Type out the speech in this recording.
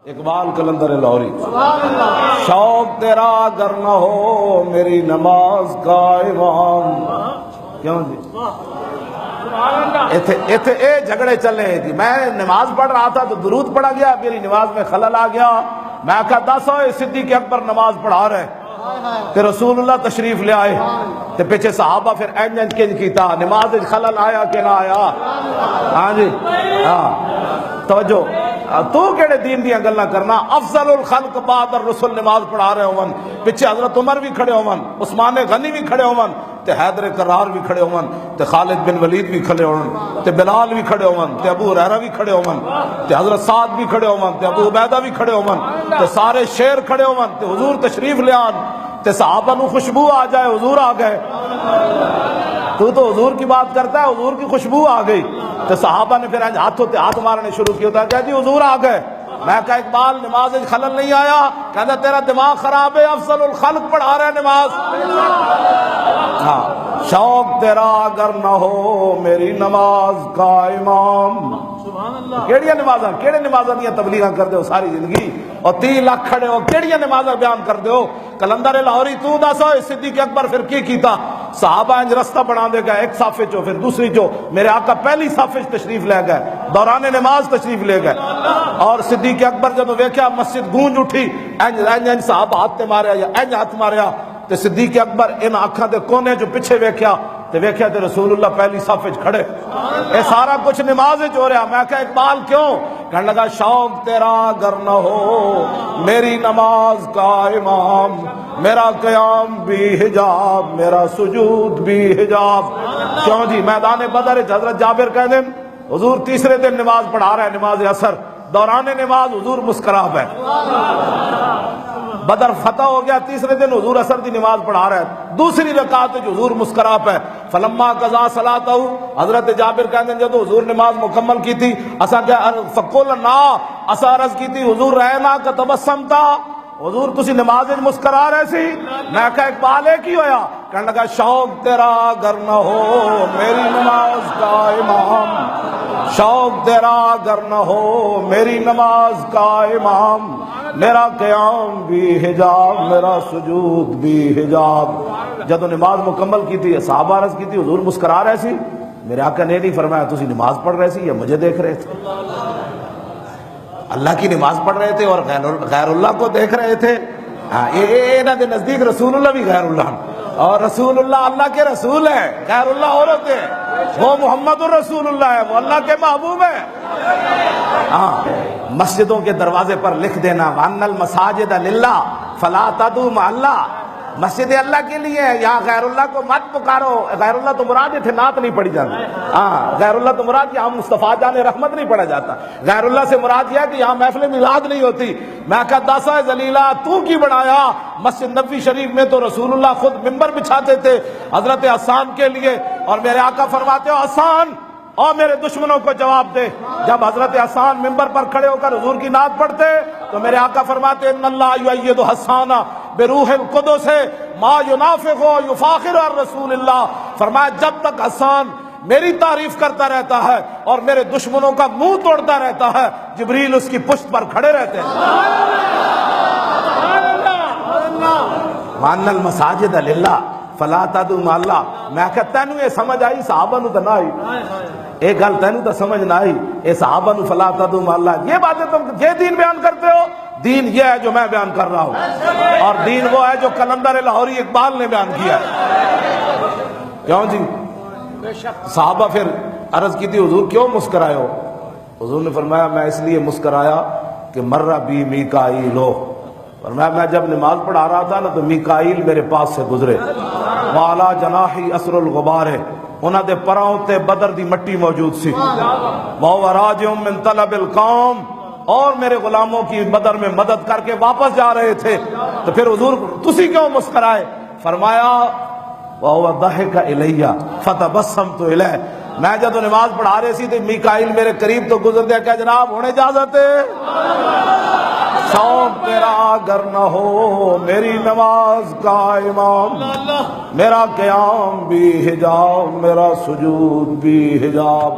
اقبال کلندر لاہوری، شوق تیرا اگر نہ ہو میری نماز کا امام. کیوں جی ایتھے اے جھگڑے چل رہے تھے. میں نماز پڑھ رہا تھا تو درود پڑھا گیا، میری نماز میں خلل آ گیا. میں کہا دسو صدیق اکبر نماز پڑھا رہے کہ رسول اللہ تشریف لے آئے تے پیچھے صحابہ پھر اینج کنج کیتا، نماز خلل آیا کہ نہ آیا؟ ہاں جی ہاں توجہ. تو کہڑے دین دیا گلا کرنا؟ افضل الخلق بعد الرسل نماز پڑھا رہے ہون، پیچھے حضرت عمر بھی کھڑے ہون، عثمان غنی بھی کھڑے ہون، تے حیدر کرار بھی کھڑے ہون، تے خالد بن ولید بھی کھڑے ہون، تے بلال بھی کھڑے ہون، تے ابو ہریرہ بھی کھڑے ہون، تے حضرت سعد بھی کھڑے ہون، تے ابو عبیدہ بھی کھڑے ہون، تے سارے شیر کھڑے ہون، تے حضور تشریف لے آن، تے صحابہ نو خوشبو آ جائے حضور آ گئے. تو حضور کی بات کرتا ہے، حضور کی خوشبو آ گئی. تو صحابہ نے پھر ہاتھوں تے ہاتھ مارنے شروع کیا ہوتا ہے، جی حضور آ گئے. میں کہا اقبال نماز خلل نہیں آیا؟ کہتا تیرا دماغ خراب ہے، افضل الخلق پڑھا رہا ہے نماز. ہاں شوق تیرا اگر نہ ہو میری نماز کا امام. کیڑیاں نمازاں کیڑے نمازاں دیاں تبلیغاں کر دیو ساری زندگی، اور 3 لاکھ کھڑے ہو کیڑیاں نمازاں بیان کر دیو. کلندر لاہوری تو دسو صدیق اکبر پھر کی کیتا؟ صحابہ انج رستہ بنا دے گا، ایک صف چو پھر دوسری چو، میرے آقا پہلی صف تشریف لے گئے، دوران نماز تشریف لے گئے. اور صدیق اکبر جب ویکھیا مسجد گونج اٹھی، انج صحابہ ہاتھ ماریا یا انج ہاتھ ماریا، تے صدیق اکبر ان آنکھاں دے کونے جو پیچھے ویکھیا تے ویکھیا تے رسول اللہ پہلی صف وچ کھڑے. اے سارا کچھ نماز وچ ہو رہا. میں کہا اقبال کیوں؟ کہنے لگا شوق تیرا اگر نہ ہو میری نماز کا امام، میرا قیام بھی حجاب، میرا سجود بھی حجاب. کیوں جی میدان بدر حضرت جابر کہہ دیں حضور تیسرے دن نماز پڑھا رہا ہے، نماز اثر، دوران نماز حضور مسکرا ہے. بدر فتح ہو گیا، تیسرے دن حضور اثر دی نماز پڑھا رہا ہے، دوسری رکعت وچ حضور مسکرا ہے. فلما قضا صلاتہ، حضرت جابر کہندے جب حضور نماز مکمل کی تھی اساں کہ فقلنا اساں عرض کی تھی حضور رہنا کا تبسم تھا، حضور تسی نماز وچ مسکرا رہے سی. میں کہا اقبال ہے کی ہویا؟ کہنے لگا شوق تیرا اگر نہ ہو میری نماز کا امام، شوق تیرا اگر نہ ہو میری نماز کا امام، میرا قیام بھی حجاب، میرا سجود بھی حجاب. جب نماز مکمل کی تھی صحابہ عرض کی تھی حضور مسکرا رہے سی. میرے آقا نے نہیں فرمایا تسی نماز پڑھ رہے سی یا مجھے دیکھ رہے تھے؟ اللہ کی نماز پڑھ رہے تھے اور غیر اللہ کو دیکھ رہے تھے. ہاں انہاں دے نزدیک رسول اللہ بھی غیر اللہ، اور رسول اللہ اللہ کے رسول ہے، غیر اللہ اور ہوتے ہیں. وہ محمد الرسول اللہ ہے، وہ اللہ کے محبوب ہے. ہاں مسجدوں کے دروازے پر لکھ دینا وَأَنَّ الْمَسَاجِدَ لِلَّهِ فَلَا تَدْعُوا مَعَ اللَّهِ، مسجد اللہ کے لیے ہے، یہاں غیر اللہ کو مت پکارو. غیر اللہ تو مراد تھے نعت نہیں پڑھی جاتی. ہاں غیر اللہ تو مراد یہاں مصطفیٰ جان رحمت نہیں پڑھا جاتا. غیر اللہ سے مراد یہ ہے کہ یہاں محفل میلاد نہیں ہوتی. میں کہا داسا ذلیلہ تو کی بنایا؟ مسجد نبوی شریف میں تو رسول اللہ خود ممبر بچھاتے تھے حضرت حسان کے لیے، اور میرے آقا فرماتے ہو حسان اور میرے دشمنوں کو جواب دے. جب حضرت حسان ممبر پر کھڑے ہو کر حضور کی نعت پڑھتے تو میرے آقا فرماتے ان اللہ یؤید حسان بروح القدس ما ینافق و یفاخر الرسول اللہ. فرمایا جب تک حسان میری تعریف کرتا رہتا ہے اور میرے دشمنوں کا منہ توڑتا رہتا ہے، جبریل اس کی پشت پر کھڑے رہتے ہیں. وَأَنَّ الْمَسَاجِدَ لِلَّهِ فَلَا تَدْعُوا مَعَ اللَّهِ. میں کہتا تینوں یہ سمجھ آئی، صحابہ نو تو نہ آئی. ایک گل تینوں تو سمجھ نہ آئی، اے صحابہ نو فَلَا تَدْعُوا مَعَ اللَّهِ. یہ باتیں تم یہ دین بیان کرتے ہو؟ دین یہ ہے جو میں بیان کر رہا ہوں، اور دین وہ ہے جو کلندر لاہوری اقبال نے بیان کیا ہے. کیوں جی؟ صحابہ پھر عرض کی تھی حضور کیوں مسکرائے ہو؟ حضور نے فرمایا میں اس لیے مسکرایا کہ مر بی میکائیل ہو. فرمایا میں جب نماز پڑھا رہا تھا نا تو میکائیل میرے پاس سے گزرے، والا جناحی اثر الغبار ہے، انہاں دے پراؤں تے بدر دی مٹی موجود سی. وَهُوَ رَاجِعٌ مِّن طَلَبِ الْقَوْمِ، اور میرے غلاموں کی بدر میں مدد کر کے واپس جا رہے تھے. تو پھر حضور تسی کیوں مسکرائے؟ فرمایا وَهُوَ ضَحِكَ إِلَيَّ فَتَبَسَّمْتُ إِلَيْهِ. میں جب نماز پڑھا رہے سی تو میکائیل میرے قریب تو گزر دیا کہ جناب ہونے اجازت ہے. شوق تیرا اگر نہ ہو میری نماز کا امام، میرا قیام بھی حجاب، میرا سجود بھی حجاب.